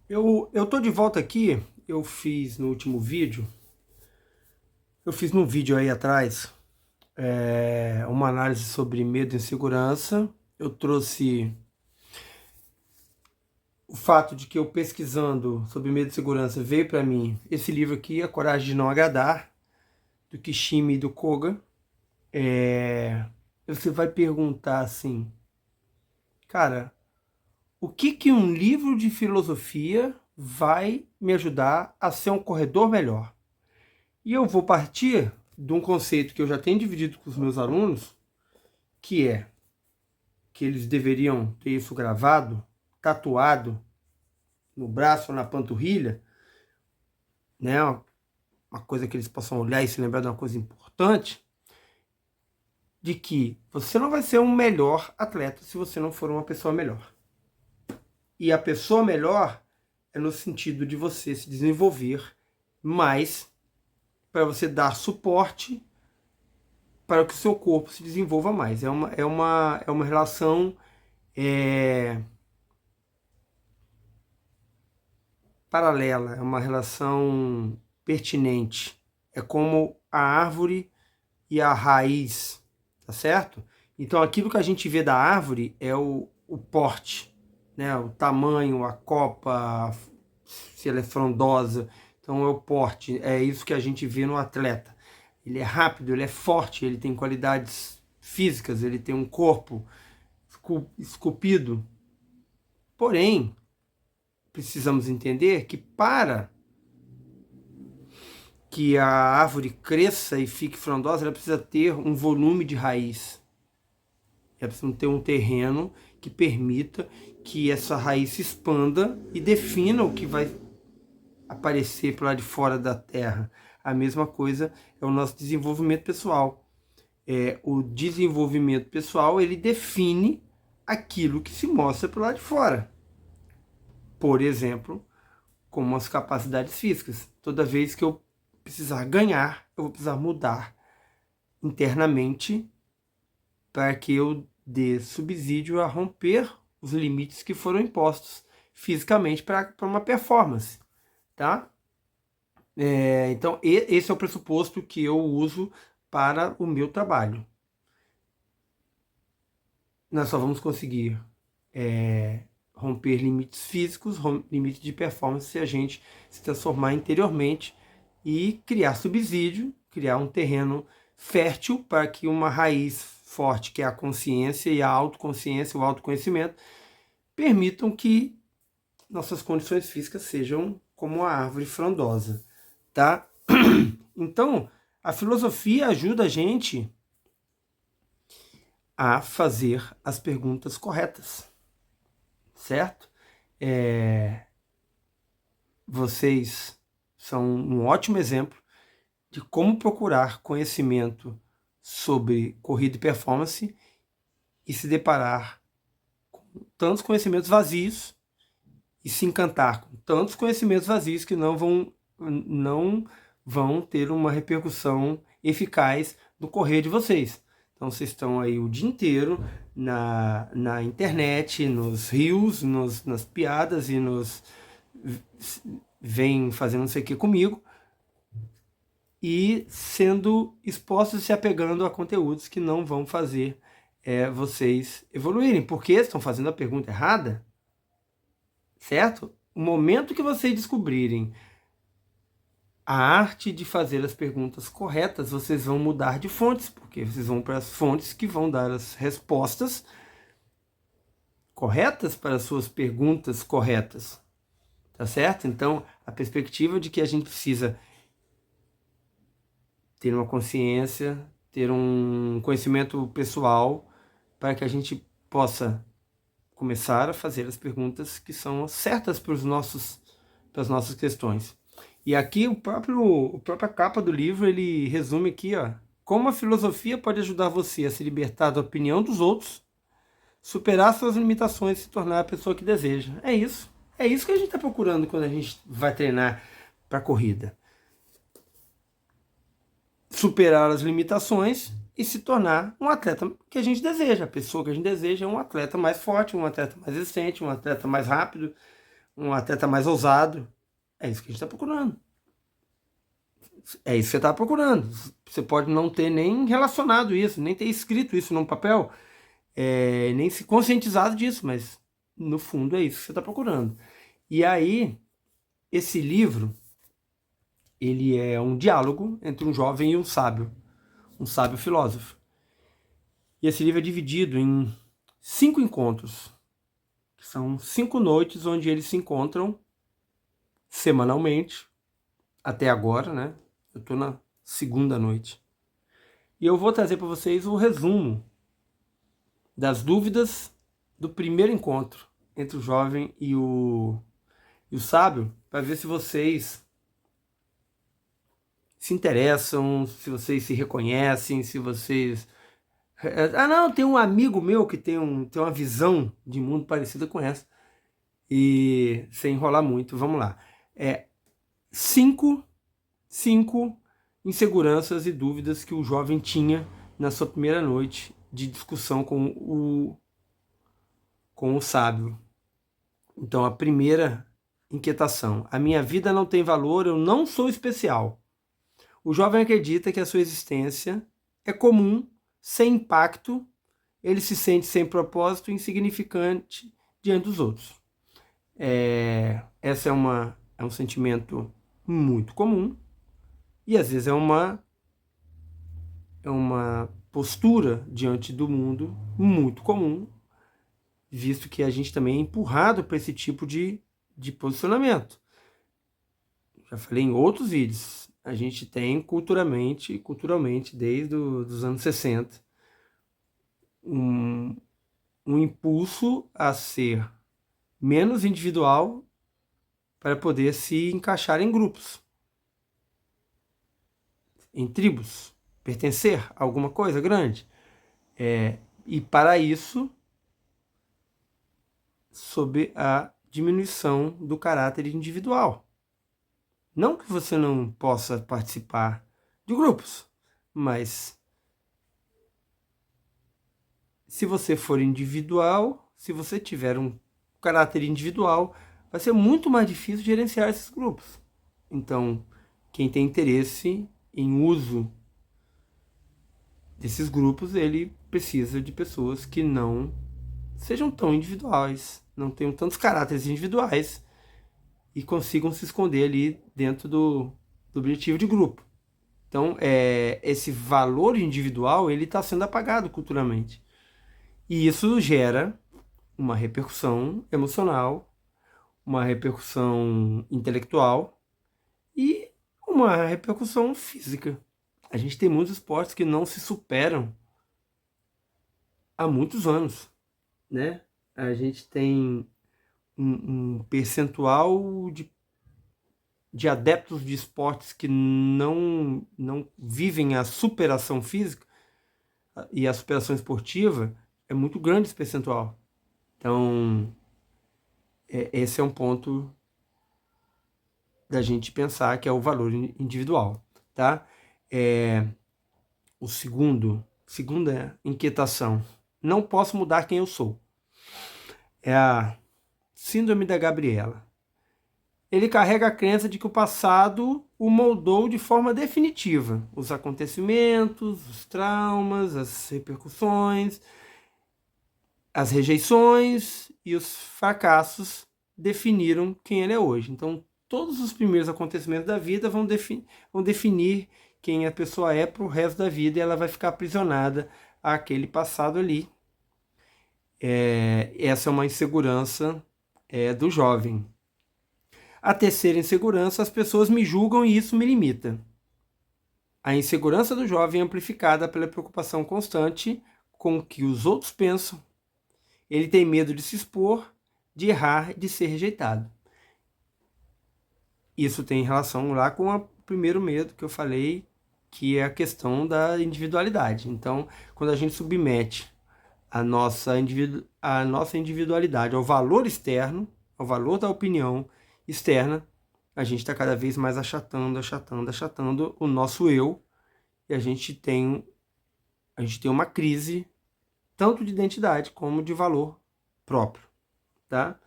Eu tô de volta aqui. Eu fiz no último vídeo, eu fiz num vídeo aí atrás, uma análise sobre medo e insegurança. Eu trouxe o fato de que eu pesquisando sobre medo e insegurança veio para mim esse livro aqui, A Coragem de Não Agradar, do Kishimi e do Koga. Você vai perguntar assim, cara, o que que um livro de filosofia vai me ajudar a ser um corredor melhor? E eu vou partir de um conceito que eu já tenho dividido com os meus alunos, que é que eles deveriam ter isso gravado, tatuado no braço ou na panturrilha, né? Uma coisa que eles possam olhar e se lembrar de uma coisa importante, de que você não vai ser um melhor atleta se você não for uma pessoa melhor. E a pessoa melhor é no sentido de você se desenvolver mais para você dar suporte para que o seu corpo se desenvolva mais. É uma relação paralela, é uma relação pertinente. É como a árvore e a raiz, tá certo? Então aquilo que a gente vê da árvore é o porte, né? O tamanho, a copa, se ela é frondosa. Então é o porte, é isso que a gente vê no atleta. Ele é rápido, ele é forte, ele tem qualidades físicas, ele tem um corpo esculpido. Porém, precisamos entender que para que a árvore cresça e fique frondosa, ela precisa ter um volume de raiz. Ela precisa ter um terreno que permita que essa raiz se expanda e defina o que vai aparecer para lá de fora da terra. A mesma coisa é o nosso desenvolvimento pessoal. O desenvolvimento pessoal, ele define aquilo que se mostra para lá de fora. Por exemplo, como as capacidades físicas. Toda vez que eu precisar ganhar, eu vou precisar mudar internamente para que eu dê subsídio a romper os limites que foram impostos fisicamente para uma performance, tá? Então, esse é o pressuposto que eu uso para o meu trabalho. Nós só vamos conseguir romper limites físicos, limites de performance, se a gente se transformar interiormente e criar subsídio, criar um terreno fértil para que uma raiz forte, que é a consciência e a autoconsciência, o autoconhecimento, permitam que nossas condições físicas sejam como a árvore frondosa, tá? Então, a filosofia ajuda a gente a fazer as perguntas corretas, certo? Vocês são um ótimo exemplo de como procurar conhecimento sobre corrida e performance e se deparar com tantos conhecimentos vazios e se encantar com tantos conhecimentos vazios que não vão ter uma repercussão eficaz no correr de vocês. Então vocês estão aí o dia inteiro na internet, nos rios, nas piadas e vem fazendo não sei o que comigo e sendo expostos e se apegando a conteúdos que não vão fazer vocês evoluírem, porque estão fazendo a pergunta errada, certo? O momento que vocês descobrirem a arte de fazer as perguntas corretas, vocês vão mudar de fontes, porque vocês vão para as fontes que vão dar as respostas corretas para as suas perguntas corretas, tá certo? Então, a perspectiva de que a gente precisa ter uma consciência, ter um conhecimento pessoal para que a gente possa começar a fazer as perguntas que são certas para as nossas questões. E aqui a própria capa do livro, ele resume aqui, ó, como a filosofia pode ajudar você a se libertar da opinião dos outros, superar suas limitações e se tornar a pessoa que deseja. É isso. É isso que a gente está procurando quando a gente vai treinar para a corrida. Superar as limitações e se tornar um atleta que a gente deseja. A pessoa que a gente deseja é um atleta mais forte, um atleta mais resistente, um atleta mais rápido, um atleta mais ousado. É isso que a gente está procurando. É isso que você está procurando. Você pode não ter nem relacionado isso, nem ter escrito isso num papel, nem se conscientizado disso, mas no fundo é isso que você está procurando. E aí, esse livro, ele é um diálogo entre um jovem e um sábio filósofo. E esse livro é dividido em 5 encontros, que são 5 noites onde eles se encontram semanalmente, até agora, né? Eu estou na segunda noite. E eu vou trazer para vocês o resumo das dúvidas do primeiro encontro entre o jovem e o sábio, para ver se vocês se interessam, se vocês se reconhecem, se vocês... Ah, não, tem um amigo meu que tem uma visão de mundo parecida com essa. E sem enrolar muito, vamos lá. Cinco inseguranças e dúvidas que o jovem tinha na sua primeira noite de discussão com o sábio. Então, a primeira inquietação: a minha vida não tem valor, eu não sou especial. O jovem acredita que a sua existência é comum, sem impacto, ele se sente sem propósito e insignificante diante dos outros. Essa é um sentimento muito comum e às vezes é uma postura diante do mundo muito comum, visto que a gente também é empurrado para esse tipo de posicionamento. Já falei em outros vídeos, a gente tem culturalmente, desde os anos 60, um impulso a ser menos individual para poder se encaixar em grupos, em tribos, pertencer a alguma coisa grande. E para isso, sob a diminuição do caráter individual. Não que você não possa participar de grupos, mas se você for individual, se você tiver um caráter individual, vai ser muito mais difícil gerenciar esses grupos. Então, quem tem interesse em uso desses grupos, ele precisa de pessoas que não sejam tão individuais, não tenham tantos caráteres individuais e consigam se esconder ali dentro do objetivo de grupo. Então, esse valor individual ele está sendo apagado culturalmente. E isso gera uma repercussão emocional, uma repercussão intelectual e uma repercussão física. A gente tem muitos esportes que não se superam há muitos anos, né? A gente tem um percentual de adeptos de esportes que não vivem a superação física e a superação esportiva é muito grande esse percentual. Então, esse é um ponto da gente pensar que é o valor individual, tá? Segunda inquietação: não posso mudar quem eu sou. É a síndrome da Gabriela. Ele carrega a crença de que o passado o moldou de forma definitiva. Os acontecimentos, os traumas, as repercussões, as rejeições e os fracassos definiram quem ele é hoje. Então, todos os primeiros acontecimentos da vida vão definir quem a pessoa é para o resto da vida e ela vai ficar aprisionada àquele passado ali. Essa é uma insegurança do jovem. A terceira insegurança: as pessoas me julgam e isso me limita. A insegurança do jovem é amplificada pela preocupação constante com o que os outros pensam. Ele tem medo de se expor, de errar e de ser rejeitado. Isso tem relação lá com o primeiro medo que eu falei, que é a questão da individualidade. Então, quando a gente submete a nossa individualidade ao valor externo, ao valor da opinião externa, a gente está cada vez mais achatando o nosso eu, e a gente tem uma crise tanto de identidade como de valor próprio, tá?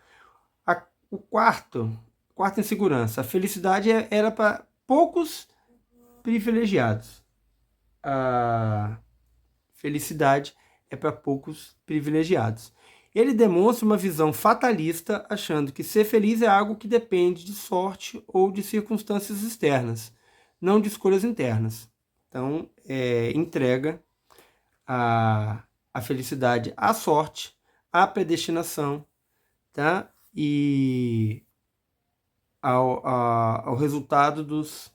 quarta insegurança, a felicidade era para poucos privilegiados. A felicidade é para poucos privilegiados. Ele demonstra uma visão fatalista, achando que ser feliz é algo que depende de sorte ou de circunstâncias externas, não de escolhas internas. Então, entrega a felicidade à sorte, à predestinação, tá? E ao resultado dos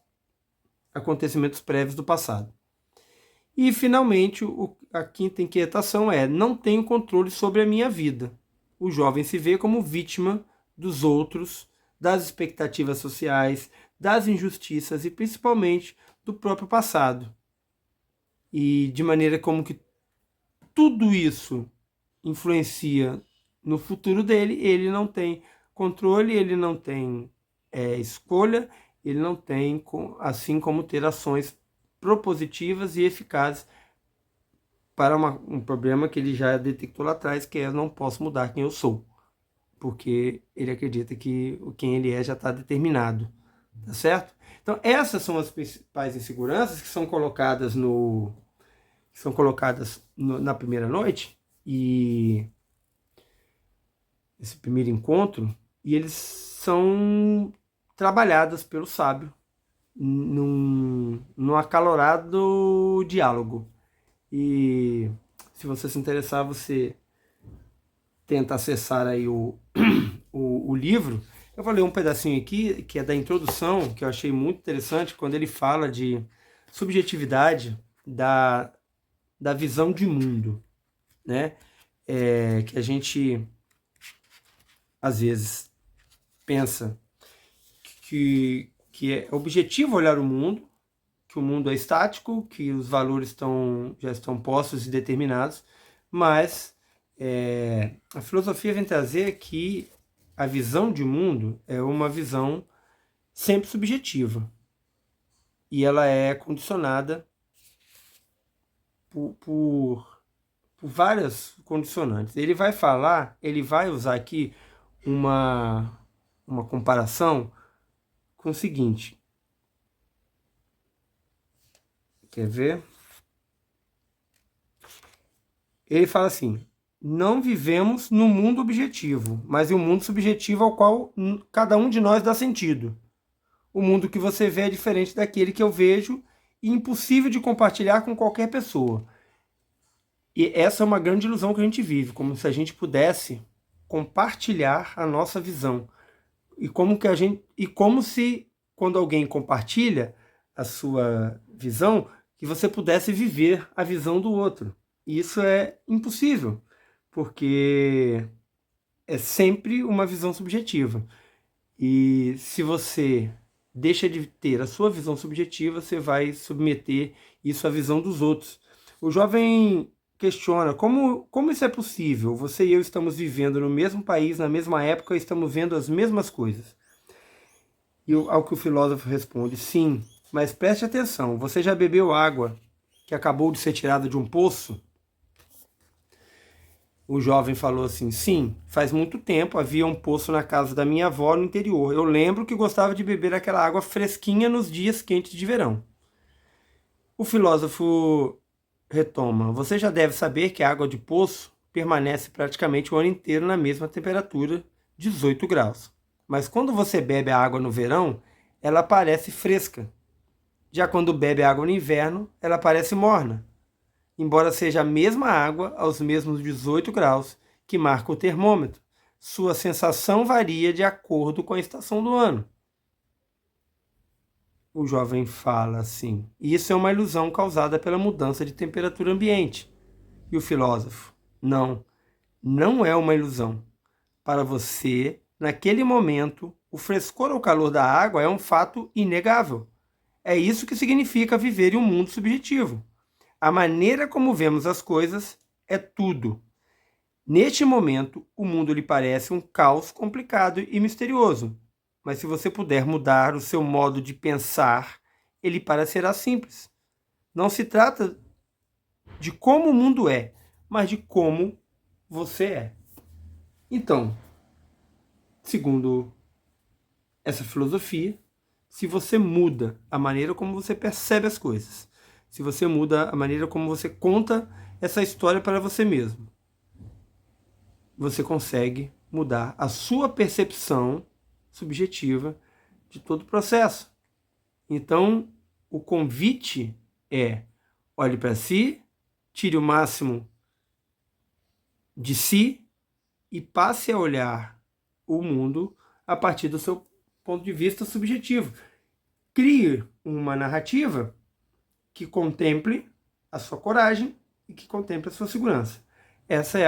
acontecimentos prévios do passado. E, finalmente, a quinta inquietação é: não tenho controle sobre a minha vida. O jovem se vê como vítima dos outros, das expectativas sociais, das injustiças e, principalmente, do próprio passado. E de maneira como que tudo isso influencia no futuro dele, ele não tem controle, ele não tem escolha, ele não tem, assim como ter ações propositivas e eficazes para um problema que ele já detectou lá atrás, que é: eu não posso mudar quem eu sou, porque ele acredita que quem ele é já está determinado, tá certo? Então essas são as principais inseguranças que são colocadas na primeira noite, e esse primeiro encontro, e eles são trabalhadas pelo sábio num acalorado diálogo. E se você se interessar, você tenta acessar aí o livro. Eu vou ler um pedacinho aqui, que é da introdução, que eu achei muito interessante, quando ele fala de subjetividade da visão de mundo, né? Que a gente, às vezes, pensa que é objetivo olhar o mundo, que o mundo é estático, que os valores já estão postos e determinados, mas a filosofia vem trazer que a visão de mundo é uma visão sempre subjetiva, e ela é condicionada por várias condicionantes. Ele vai usar aqui uma comparação com o seguinte. Quer ver? Ele fala assim: não vivemos no mundo objetivo, mas em um mundo subjetivo ao qual cada um de nós dá sentido. O mundo que você vê é diferente daquele que eu vejo e impossível de compartilhar com qualquer pessoa. E essa é uma grande ilusão que a gente vive, como se a gente pudesse compartilhar a nossa visão. E como se, quando alguém compartilha a sua visão, que você pudesse viver a visão do outro. E isso é impossível, porque é sempre uma visão subjetiva. E se você deixa de ter a sua visão subjetiva, você vai submeter isso à visão dos outros. O jovem questiona como isso é possível. Você e eu estamos vivendo no mesmo país, na mesma época, e estamos vendo as mesmas coisas. E ao que o filósofo responde: sim, mas preste atenção, você já bebeu água que acabou de ser tirada de um poço? O jovem falou assim: sim, faz muito tempo havia um poço na casa da minha avó no interior. Eu lembro que gostava de beber aquela água fresquinha nos dias quentes de verão. O filósofo retoma: você já deve saber que a água de poço permanece praticamente o ano inteiro na mesma temperatura, 18 graus. Mas quando você bebe a água no verão, ela parece fresca. Já quando bebe a água no inverno, ela parece morna, embora seja a mesma água aos mesmos 18 graus que marca o termômetro. Sua sensação varia de acordo com a estação do ano. O jovem fala assim: isso é uma ilusão causada pela mudança de temperatura ambiente. E o filósofo: não é uma ilusão. Para você, naquele momento, o frescor ou calor da água é um fato inegável. É isso que significa viver em um mundo subjetivo. A maneira como vemos as coisas é tudo. Neste momento, o mundo lhe parece um caos complicado e misterioso. Mas se você puder mudar o seu modo de pensar, ele parecerá simples. Não se trata de como o mundo é, mas de como você é. Então, segundo essa filosofia, se você muda a maneira como você percebe as coisas, se você muda a maneira como você conta essa história para você mesmo, você consegue mudar a sua percepção subjetiva de todo o processo. Então, o convite é: olhe para si, tire o máximo de si e passe a olhar o mundo a partir do seu ponto de vista subjetivo. Crie uma narrativa que contemple a sua coragem e que contemple a sua segurança. Essa é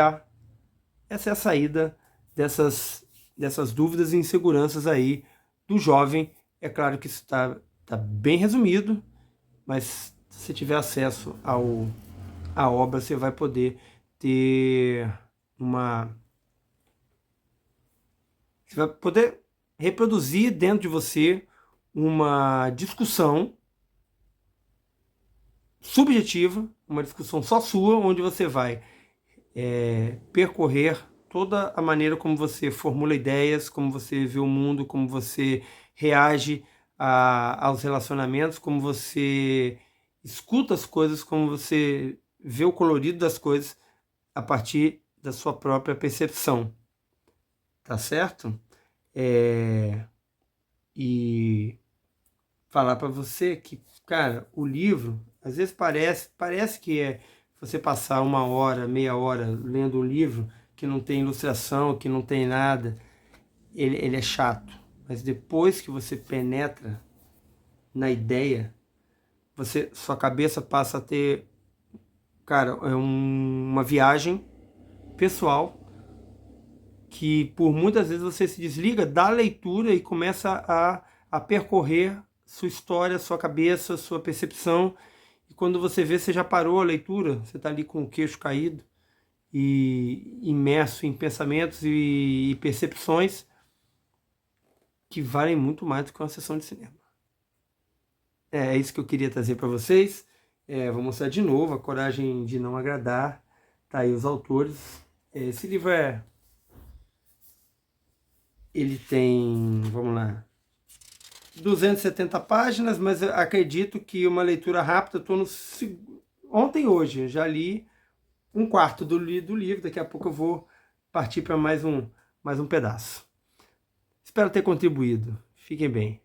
a saída dessas dúvidas e inseguranças aí do jovem. É claro que isso está bem resumido, mas se você tiver acesso à obra, você vai poder ter você vai poder reproduzir dentro de você uma discussão subjetiva, uma discussão só sua, onde você vai percorrer toda a maneira como você formula ideias, como você vê o mundo, como você reage aos relacionamentos, como você escuta as coisas, como você vê o colorido das coisas a partir da sua própria percepção. Tá certo? E falar para você que, cara, o livro, às vezes parece que é você passar 1 hora, meia hora lendo um livro que não tem ilustração, que não tem nada, ele é chato. Mas depois que você penetra na ideia, sua cabeça passa a ter, cara, uma viagem pessoal que por muitas vezes você se desliga da leitura e começa a percorrer sua história, sua cabeça, sua percepção. E quando você vê, você já parou a leitura, você está ali com o queixo caído e imerso em pensamentos e percepções que valem muito mais do que uma sessão de cinema. É isso que eu queria trazer para vocês. Vou mostrar de novo A Coragem de Não Agradar. Tá aí os autores. Esse livro ele tem, vamos lá, 270 páginas, mas eu acredito que uma leitura rápida, ontem e hoje, eu já li 1/4 do livro, daqui a pouco eu vou partir para mais um pedaço. Espero ter contribuído. Fiquem bem.